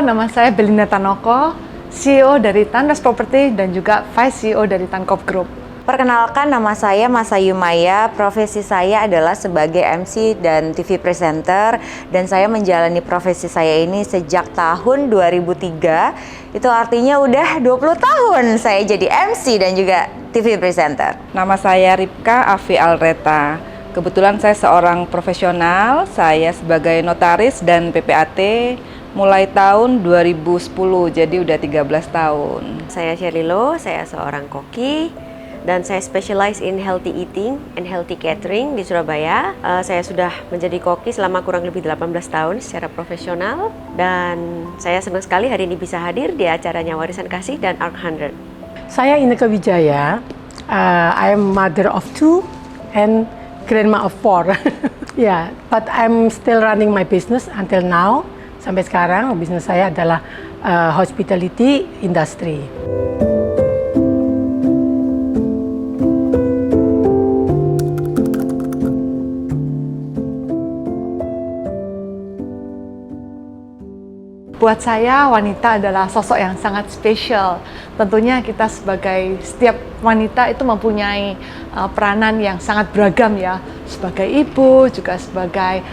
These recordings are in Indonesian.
nama saya Belinda Tanoko, CEO dari Tandas Property dan juga Vice CEO dari Tankop Group. Perkenalkan, nama saya Masayu Maya. Profesi saya adalah sebagai MC dan TV presenter, dan saya menjalani profesi saya ini sejak tahun 2003. Itu artinya udah 20 tahun saya jadi MC dan juga TV presenter. Nama saya Ripka Afi Alreta. Kebetulan saya seorang profesional, saya sebagai notaris dan PPAT mulai tahun 2010, jadi udah 13 tahun. Saya Sherilo, saya seorang koki dan saya specialize in healthy eating and healthy catering di Surabaya. Saya sudah menjadi koki selama kurang lebih 18 tahun secara profesional, dan saya senang sekali hari ini bisa hadir di acaranya Warisan Kasih dan Ark 100. Saya Inneke Wijaya. I am mother of 2 and grandma of 4. Yeah, but I'm still running my business until now. Sampai sekarang bisnis saya adalah hospitality industry. Buat saya, wanita adalah sosok yang sangat spesial. Tentunya kita sebagai setiap wanita itu mempunyai peranan yang sangat beragam ya. Sebagai ibu, juga sebagai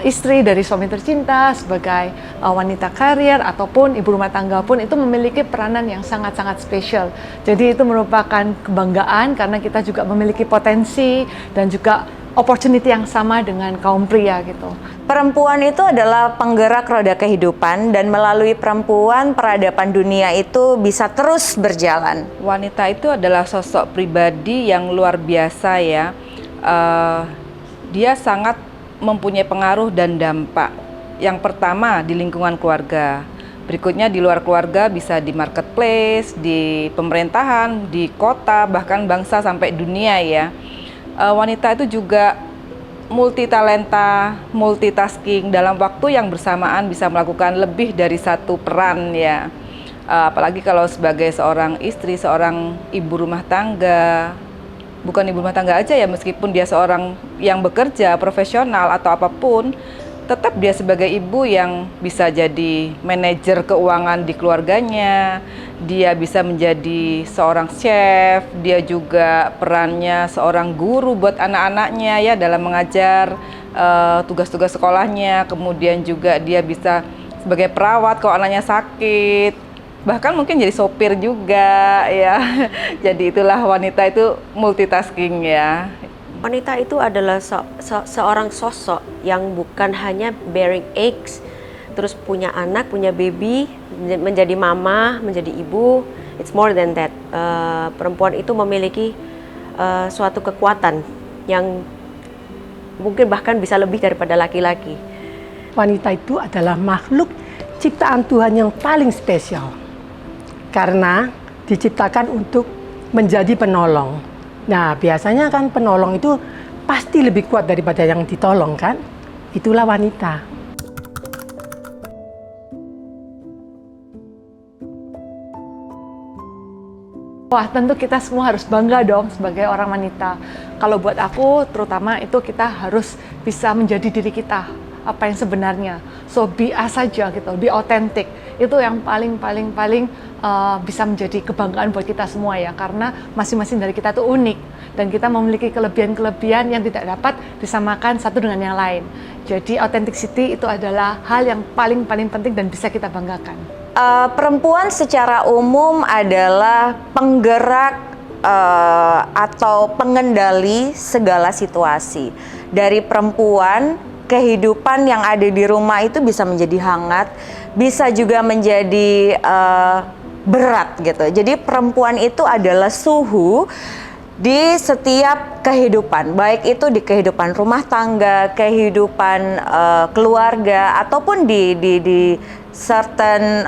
istri dari suami tercinta, sebagai wanita karir, ataupun ibu rumah tangga pun itu memiliki peranan yang sangat-sangat spesial. Jadi itu merupakan kebanggaan karena kita juga memiliki potensi dan juga opportunity yang sama dengan kaum pria gitu. Perempuan itu adalah penggerak roda kehidupan, dan melalui perempuan peradaban dunia itu bisa terus berjalan. Wanita itu adalah sosok pribadi yang luar biasa ya. Dia sangat mempunyai pengaruh dan dampak. Yang pertama di lingkungan keluarga, berikutnya di luar keluarga, bisa di marketplace, di pemerintahan, di kota, bahkan bangsa sampai dunia ya. Wanita itu juga multi talenta, multitasking, dalam waktu yang bersamaan bisa melakukan lebih dari satu peran ya. Apalagi kalau sebagai seorang istri, seorang ibu rumah tangga. Bukan ibu rumah tangga aja ya, meskipun dia seorang yang bekerja, profesional atau apapun, tetap dia sebagai ibu yang bisa jadi manajer keuangan di keluarganya, dia bisa menjadi seorang chef, dia juga perannya seorang guru buat anak-anaknya ya dalam mengajar tugas-tugas sekolahnya, kemudian juga dia bisa sebagai perawat kalau anaknya sakit, bahkan mungkin jadi sopir juga ya. Jadi itulah wanita itu multitasking ya. Wanita itu adalah seorang sosok yang bukan hanya bearing eggs, terus punya anak, punya baby, menjadi mama, menjadi ibu. It's more than that. Perempuan itu memiliki suatu kekuatan yang mungkin bahkan bisa lebih daripada laki-laki. Wanita itu adalah makhluk ciptaan Tuhan yang paling spesial, karena diciptakan untuk menjadi penolong. Nah, biasanya kan penolong itu pasti lebih kuat daripada yang ditolong kan? Itulah wanita. Wah, tentu kita semua harus bangga dong sebagai orang wanita. Kalau buat aku, terutama itu kita harus bisa menjadi diri kita, apa yang sebenarnya. So, be us saja gitu, be authentic. Itu yang paling bisa menjadi kebanggaan buat kita semua ya, karena masing-masing dari kita tuh unik dan kita memiliki kelebihan-kelebihan yang tidak dapat disamakan satu dengan yang lain. Jadi authenticity itu adalah hal yang paling penting dan bisa kita banggakan. Perempuan secara umum adalah penggerak atau pengendali segala situasi. Dari perempuan, kehidupan yang ada di rumah itu bisa menjadi hangat, bisa juga menjadi berat gitu. Jadi perempuan itu adalah suhu di setiap kehidupan, baik itu di kehidupan rumah tangga, kehidupan keluarga, ataupun di certain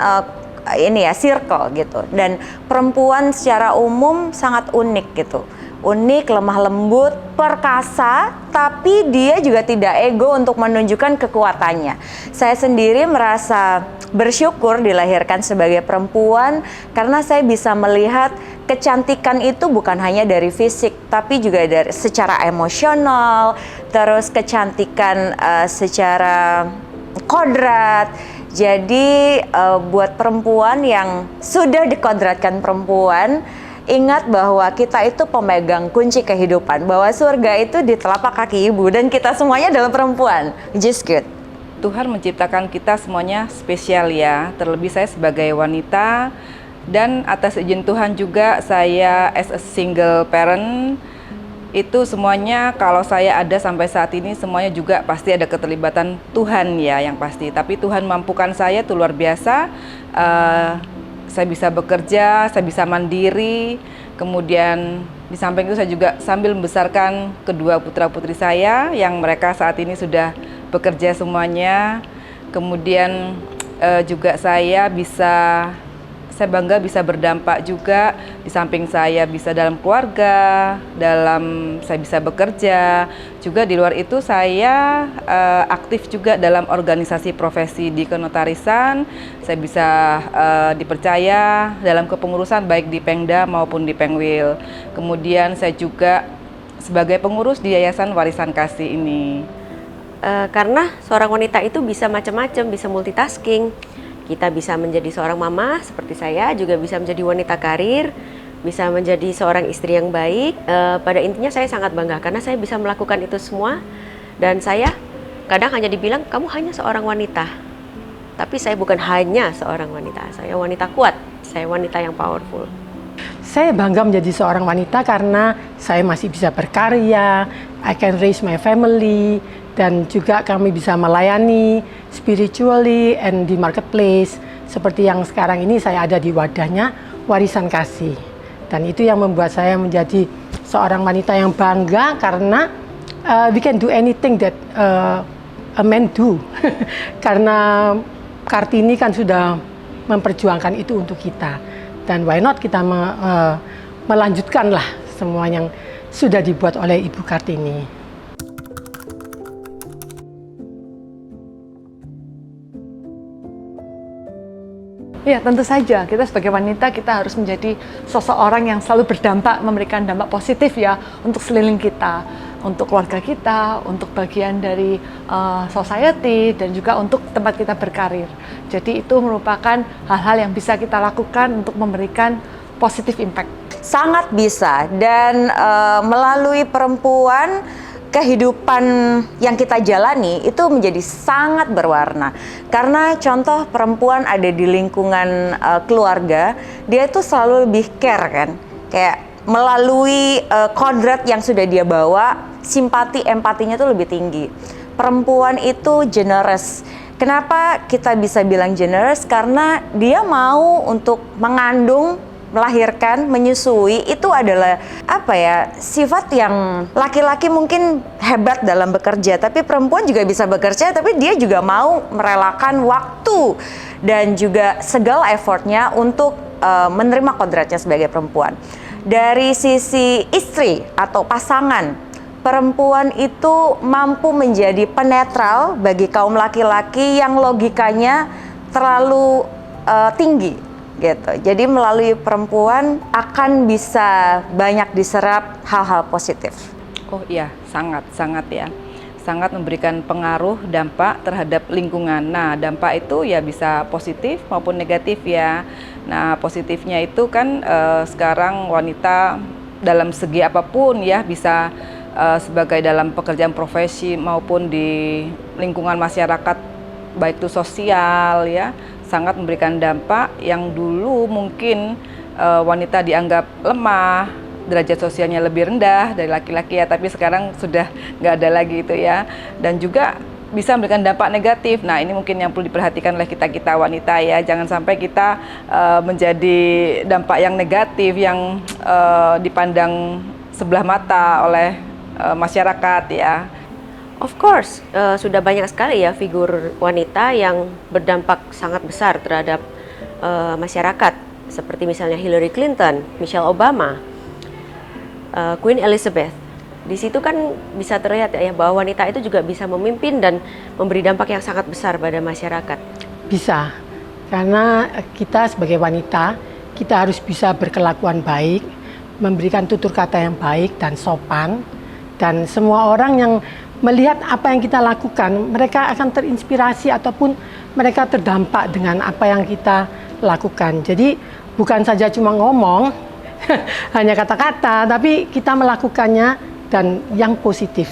circle gitu. Dan perempuan secara umum sangat unik gitu. Unik, lemah lembut, perkasa, tapi dia juga tidak ego untuk menunjukkan kekuatannya. Saya sendiri merasa bersyukur dilahirkan sebagai perempuan karena saya bisa melihat kecantikan itu bukan hanya dari fisik, tapi juga dari secara emosional, terus kecantikan secara kodrat. Jadi buat perempuan yang sudah dikodratkan perempuan, ingat bahwa kita itu pemegang kunci kehidupan, bahwa surga itu di telapak kaki ibu dan kita semuanya adalah perempuan. Just good. Tuhan menciptakan kita semuanya spesial ya, terlebih saya sebagai wanita, dan atas izin Tuhan juga saya as a single parent, itu semuanya kalau saya ada sampai saat ini semuanya juga pasti ada keterlibatan Tuhan ya yang pasti. Tapi Tuhan mampukan saya itu luar biasa. Saya bisa bekerja, saya bisa mandiri. Kemudian di samping itu saya juga sambil membesarkan kedua putra-putri saya yang mereka saat ini sudah bekerja semuanya. Kemudian juga saya bangga bisa berdampak juga, di samping saya bisa dalam keluarga, saya bisa bekerja, juga di luar itu saya aktif juga dalam organisasi profesi di kenotarisan. Saya bisa dipercaya dalam kepengurusan baik di Pengda maupun di Pengwil. Kemudian saya juga sebagai pengurus di Yayasan Warisan Kasih ini. Karena seorang wanita itu bisa macam-macam, bisa multitasking. Kita bisa menjadi seorang mama seperti saya, juga bisa menjadi wanita karir, bisa menjadi seorang istri yang baik. Pada intinya saya sangat bangga karena saya bisa melakukan itu semua. Dan saya kadang hanya dibilang, kamu hanya seorang wanita. Tapi saya bukan hanya seorang wanita, saya wanita kuat, saya wanita yang powerful. Saya bangga menjadi seorang wanita karena saya masih bisa berkarya, I can raise my family, dan juga kami bisa melayani spiritually and di marketplace. Seperti yang sekarang ini saya ada di wadahnya Warisan Kasih. Dan itu yang membuat saya menjadi seorang wanita yang bangga karena we can do anything that a man do. Karena Kartini kan sudah memperjuangkan itu untuk kita. Dan why not kita melanjutkanlah semua yang sudah dibuat oleh Ibu Kartini. Ya, tentu saja kita sebagai wanita kita harus menjadi sosok orang yang selalu berdampak, memberikan dampak positif ya untuk sekeliling kita, untuk keluarga kita, untuk bagian dari society, dan juga untuk tempat kita berkarir. Jadi itu merupakan hal-hal yang bisa kita lakukan untuk memberikan positive impact. Sangat bisa, dan melalui perempuan kehidupan yang kita jalani itu menjadi sangat berwarna. Karena contoh perempuan ada di lingkungan keluarga, dia itu selalu lebih care kan. Kayak melalui kodrat yang sudah dia bawa, simpati, empatinya tuh lebih tinggi. Perempuan itu generous. Kenapa kita bisa bilang generous? Karena dia mau untuk mengandung, melahirkan, menyusui, itu adalah sifat yang laki-laki mungkin hebat dalam bekerja, tapi perempuan juga bisa bekerja, tapi dia juga mau merelakan waktu dan juga segala effortnya untuk menerima kodratnya sebagai perempuan. Dari sisi istri atau pasangan, perempuan itu mampu menjadi penetral bagi kaum laki-laki yang logikanya terlalu tinggi gitu. Jadi melalui perempuan akan bisa banyak diserap hal-hal positif. Oh iya, sangat ya. Sangat memberikan pengaruh, dampak terhadap lingkungan. Nah, dampak itu ya bisa positif maupun negatif ya. Nah, positifnya itu kan sekarang wanita dalam segi apapun ya bisa sebagai dalam pekerjaan profesi maupun di lingkungan masyarakat, baik itu sosial ya, sangat memberikan dampak yang dulu mungkin wanita dianggap lemah, derajat sosialnya lebih rendah dari laki-laki ya, tapi sekarang sudah nggak ada lagi itu ya. Dan juga bisa memberikan dampak negatif. Nah, ini mungkin yang perlu diperhatikan oleh kita wanita ya, jangan sampai kita menjadi dampak yang negatif yang dipandang sebelah mata oleh masyarakat ya. Of course, sudah banyak sekali ya figur wanita yang berdampak sangat besar terhadap masyarakat, seperti misalnya Hillary Clinton, Michelle Obama, Queen Elizabeth. Di situ kan bisa terlihat ya bahwa wanita itu juga bisa memimpin dan memberi dampak yang sangat besar pada masyarakat. Bisa, karena kita sebagai wanita, kita harus bisa berkelakuan baik, memberikan tutur kata yang baik dan sopan, dan semua orang yang melihat apa yang kita lakukan, mereka akan terinspirasi ataupun mereka terdampak dengan apa yang kita lakukan. Jadi bukan saja cuma ngomong, hanya kata-kata, tapi kita melakukannya dan yang positif.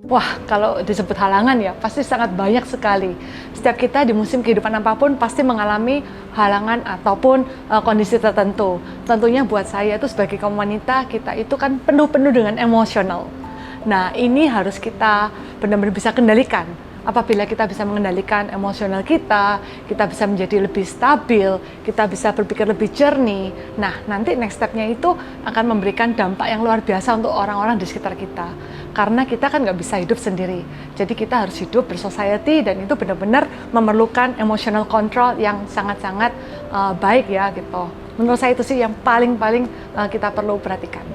Wah, kalau disebut halangan ya, pasti sangat banyak sekali. Setiap kita di musim kehidupan apapun pasti mengalami halangan ataupun kondisi tertentu. Tentunya buat saya itu sebagai kaum wanita, kita itu kan penuh-penuh dengan emosional. Nah, ini harus kita benar-benar bisa kendalikan. Apabila kita bisa mengendalikan emosional kita bisa menjadi lebih stabil, kita bisa berpikir lebih jernih. Nah, nanti next step-nya itu akan memberikan dampak yang luar biasa untuk orang-orang di sekitar kita. Karena kita kan nggak bisa hidup sendiri. Jadi kita harus hidup bersociety dan itu benar-benar memerlukan emotional control yang sangat-sangat baik ya gitu. Menurut saya itu sih yang paling-paling kita perlu perhatikan.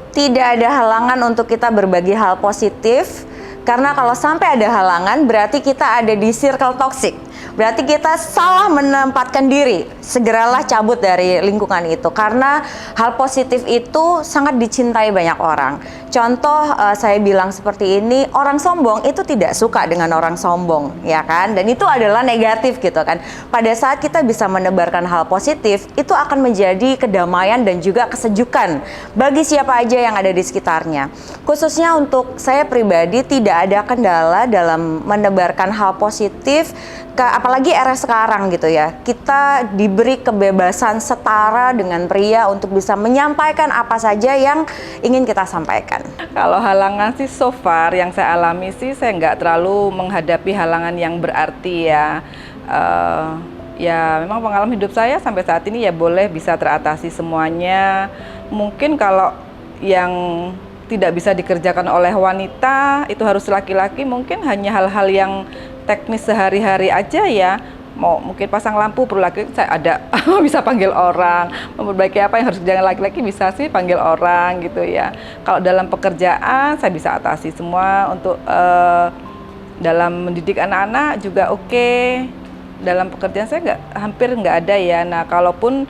Tidak ada halangan untuk kita berbagi hal positif. Karena kalau sampai ada halangan, berarti kita ada di circle toxic. Berarti kita salah menempatkan diri. Segeralah cabut dari lingkungan itu. Karena hal positif itu sangat dicintai banyak orang. Contoh saya bilang seperti ini, orang sombong itu tidak suka dengan orang sombong, ya kan? Dan itu adalah negatif gitu kan. Pada saat kita bisa menebarkan hal positif, itu akan menjadi kedamaian dan juga kesejukan bagi siapa aja yang ada di sekitarnya. Khususnya untuk saya pribadi tidak ada kendala dalam menebarkan hal positif, apalagi era sekarang gitu ya. Kita diberi kebebasan setara dengan pria untuk bisa menyampaikan apa saja yang ingin kita sampaikan. Kalau halangan sih so far yang saya alami sih saya nggak terlalu menghadapi halangan yang berarti ya. Ya memang pengalaman hidup saya sampai saat ini ya boleh bisa teratasi semuanya. Mungkin kalau yang tidak bisa dikerjakan oleh wanita itu harus laki-laki, mungkin hanya hal-hal yang teknis sehari-hari aja ya. Mau mungkin pasang lampu perlu laki, saya ada bisa panggil orang. Memperbaiki apa yang harus dikerjakan laki-laki bisa sih panggil orang gitu ya. Kalau dalam pekerjaan saya bisa atasi semua. Untuk dalam mendidik anak-anak juga oke. Dalam pekerjaan saya hampir nggak ada ya. Nah kalaupun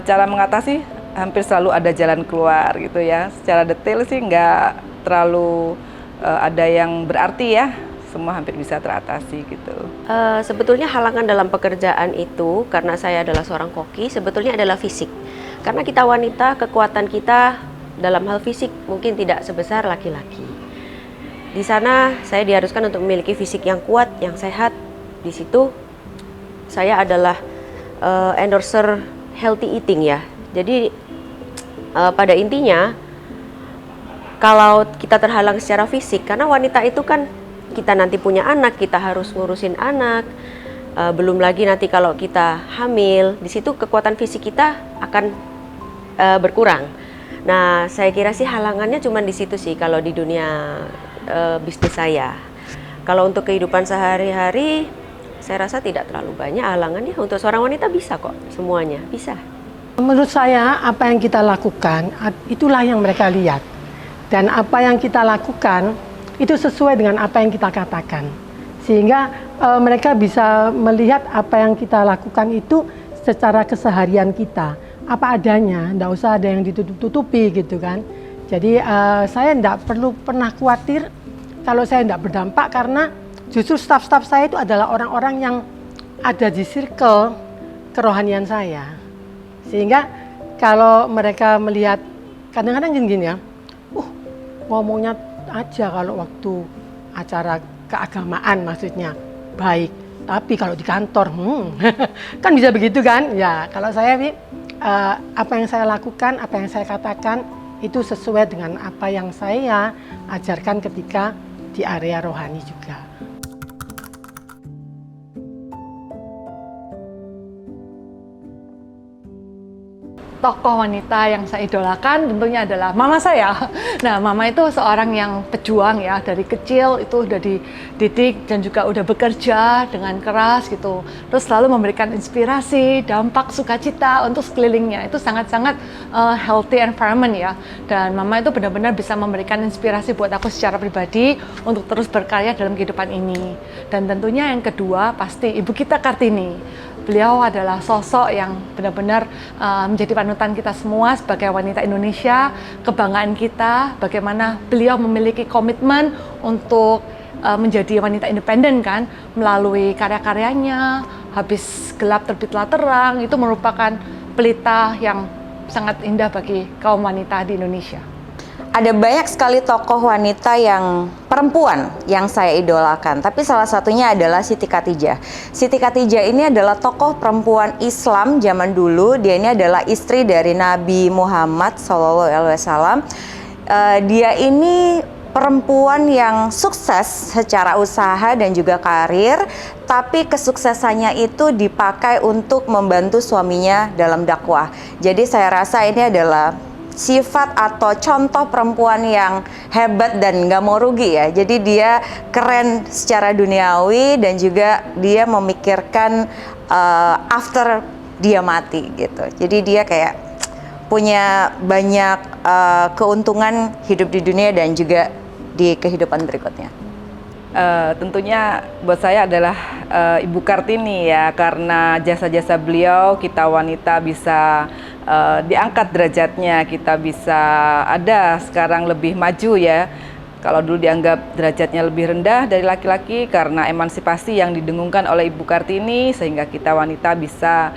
cara mengatasi hampir selalu ada jalan keluar gitu ya. Secara detail sih nggak terlalu ada yang berarti ya. Semua hampir bisa teratasi gitu. Sebetulnya halangan dalam pekerjaan itu, karena saya adalah seorang koki, sebetulnya adalah fisik. Karena kita wanita, kekuatan kita dalam hal fisik mungkin tidak sebesar laki-laki. Di sana saya diharuskan untuk memiliki fisik yang kuat, yang sehat. Di situ saya adalah endorser healthy eating ya. Jadi pada intinya kalau kita terhalang secara fisik, karena wanita itu kan kita nanti punya anak, kita harus ngurusin anak, belum lagi nanti kalau kita hamil, di situ kekuatan fisik kita akan berkurang. Nah, saya kira sih halangannya cuma di situ sih kalau di dunia bisnis saya. Kalau untuk kehidupan sehari-hari, saya rasa tidak terlalu banyak halangannya. Untuk seorang wanita bisa kok, semuanya bisa. Menurut saya apa yang kita lakukan itulah yang mereka lihat, dan apa yang kita lakukan itu sesuai dengan apa yang kita katakan, sehingga mereka bisa melihat apa yang kita lakukan itu secara keseharian kita, apa adanya, nggak usah ada yang ditutup-tutupi gitu kan. Jadi saya nggak perlu pernah khawatir kalau saya nggak berdampak, karena justru staf-staf saya itu adalah orang-orang yang ada di circle kerohanian saya, sehingga kalau mereka melihat kadang-kadang gini ya, ngomongnya aja kalau waktu acara keagamaan maksudnya baik, tapi kalau di kantor kan bisa begitu kan ya. Kalau saya apa yang saya lakukan, apa yang saya katakan itu sesuai dengan apa yang saya ajarkan ketika di area rohani juga. Tokoh wanita yang saya idolakan tentunya adalah mama saya. Nah, mama itu seorang yang pejuang ya, dari kecil itu udah dididik dan juga udah bekerja dengan keras gitu. Terus selalu memberikan inspirasi, dampak, sukacita untuk sekelilingnya. Itu sangat-sangat healthy environment ya. Dan mama itu benar-benar bisa memberikan inspirasi buat aku secara pribadi untuk terus berkarya dalam kehidupan ini. Dan tentunya yang kedua pasti Ibu kita Kartini. Beliau adalah sosok yang benar-benar menjadi panutan panutan kita semua sebagai wanita Indonesia, kebanggaan kita, bagaimana beliau memiliki komitmen untuk menjadi wanita independen kan, melalui karya-karyanya, habis gelap terbitlah terang, itu merupakan pelita yang sangat indah bagi kaum wanita di Indonesia. Ada banyak sekali tokoh wanita yang perempuan yang saya idolakan, tapi salah satunya adalah Siti Khadijah. Siti Khadijah ini adalah tokoh perempuan Islam zaman dulu. Dia ini adalah istri dari Nabi Muhammad SAW. Dia ini perempuan yang sukses secara usaha dan juga karir, tapi kesuksesannya itu dipakai untuk membantu suaminya dalam dakwah. Jadi saya rasa ini adalah sifat atau contoh perempuan yang hebat dan nggak mau rugi ya. Jadi dia keren secara duniawi dan juga dia memikirkan after dia mati gitu. Jadi dia kayak punya banyak keuntungan hidup di dunia dan juga di kehidupan berikutnya. Tentunya buat saya adalah Ibu Kartini ya, karena jasa-jasa beliau kita wanita bisa diangkat derajatnya, kita bisa ada sekarang lebih maju ya. Kalau dulu dianggap derajatnya lebih rendah dari laki-laki karena emansipasi yang didengungkan oleh Ibu Kartini, sehingga kita wanita bisa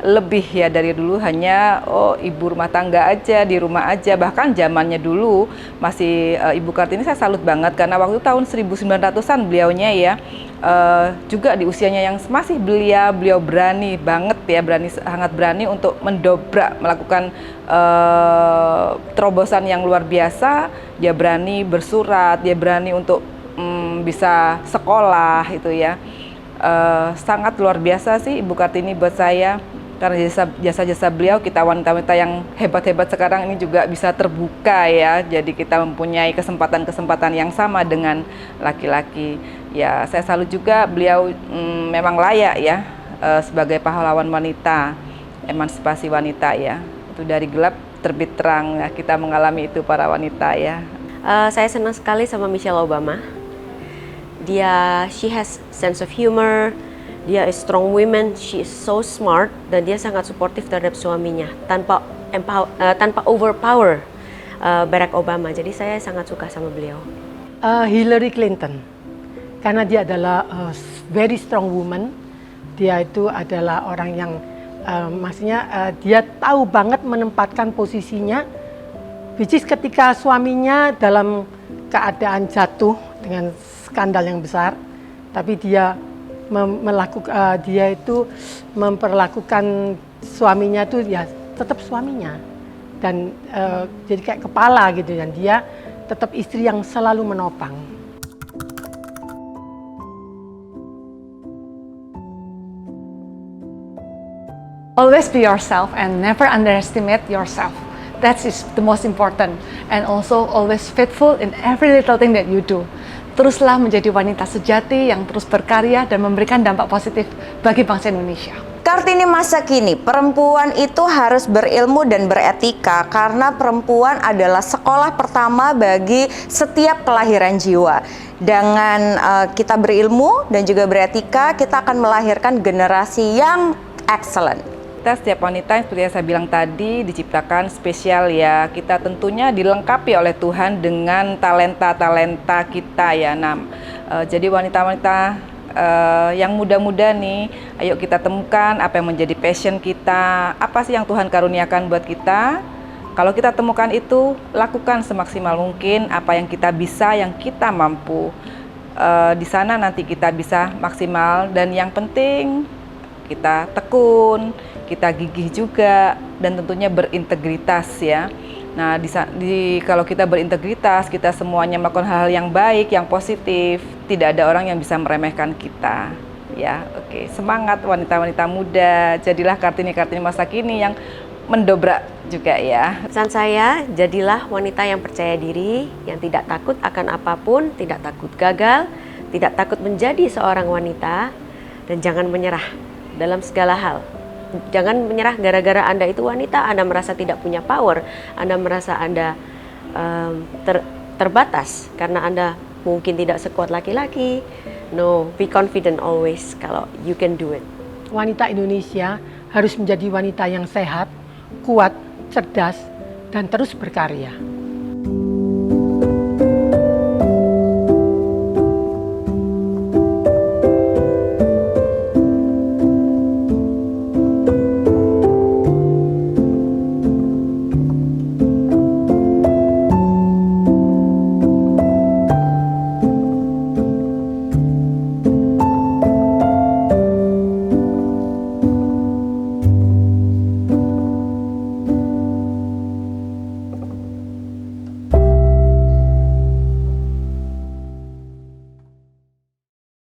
lebih ya dari dulu hanya ibu rumah tangga aja, di rumah aja. Bahkan zamannya dulu masih Ibu Kartini saya salut banget karena waktu tahun 1900-an beliaunya ya, juga di usianya yang masih belia, beliau berani banget ya, sangat berani untuk mendobrak, melakukan terobosan yang luar biasa. Dia berani bersurat, dia berani untuk bisa sekolah itu ya. Sangat luar biasa sih Ibu Kartini buat saya. Karena jasa-jasa beliau, kita wanita-wanita yang hebat-hebat sekarang ini juga bisa terbuka ya. Jadi kita mempunyai kesempatan-kesempatan yang sama dengan laki-laki. Ya, saya salut juga beliau memang layak ya sebagai pahlawan wanita, emansipasi wanita ya. Itu dari gelap terbit terang ya, kita mengalami itu para wanita ya. Saya senang sekali sama Michelle Obama. She has sense of humor. Dia is strong woman, she is so smart, dan dia sangat suportif terhadap suaminya tanpa overpower Barack Obama. Jadi saya sangat suka sama beliau. Hillary Clinton, karena dia adalah very strong woman. Dia itu adalah orang yang maksudnya dia tahu banget menempatkan posisinya, which is ketika suaminya dalam keadaan jatuh dengan skandal yang besar, tapi dia dia itu memperlakukan suaminya itu ya tetap suaminya dan jadi kayak kepala gitu, dan dia tetap istri yang selalu menopang. Always be yourself and never underestimate yourself. That is the most important. And also always faithful in every little thing that you do. Teruslah menjadi wanita sejati yang terus berkarya dan memberikan dampak positif bagi bangsa Indonesia. Kartini masa kini, perempuan itu harus berilmu dan beretika karena perempuan adalah sekolah pertama bagi setiap kelahiran jiwa. Dengan kita berilmu dan juga beretika, kita akan melahirkan generasi yang excellent. Kita setiap wanita yang seperti yang saya bilang tadi diciptakan spesial ya. Kita tentunya dilengkapi oleh Tuhan dengan talenta-talenta kita ya. Jadi wanita-wanita yang muda-muda nih, ayo kita temukan apa yang menjadi passion kita, apa sih yang Tuhan karuniakan buat kita. Kalau kita temukan itu, lakukan semaksimal mungkin apa yang kita bisa, yang kita mampu. Di sana nanti kita bisa maksimal, dan yang penting kita tekun, kita gigih juga, dan tentunya berintegritas ya. Nah, kalau kita berintegritas, kita semuanya melakukan hal yang baik, yang positif, tidak ada orang yang bisa meremehkan kita. Ya, oke. Semangat wanita-wanita muda, jadilah Kartini-Kartini masa kini yang mendobrak juga ya. Pesan saya, jadilah wanita yang percaya diri, yang tidak takut akan apapun, tidak takut gagal, tidak takut menjadi seorang wanita, dan jangan menyerah dalam segala hal. Jangan menyerah gara-gara Anda itu wanita, Anda merasa tidak punya power, Anda merasa Anda terbatas karena Anda mungkin tidak sekuat laki-laki. No, be confident always kalau you can do it. Wanita Indonesia harus menjadi wanita yang sehat, kuat, cerdas, dan terus berkarya.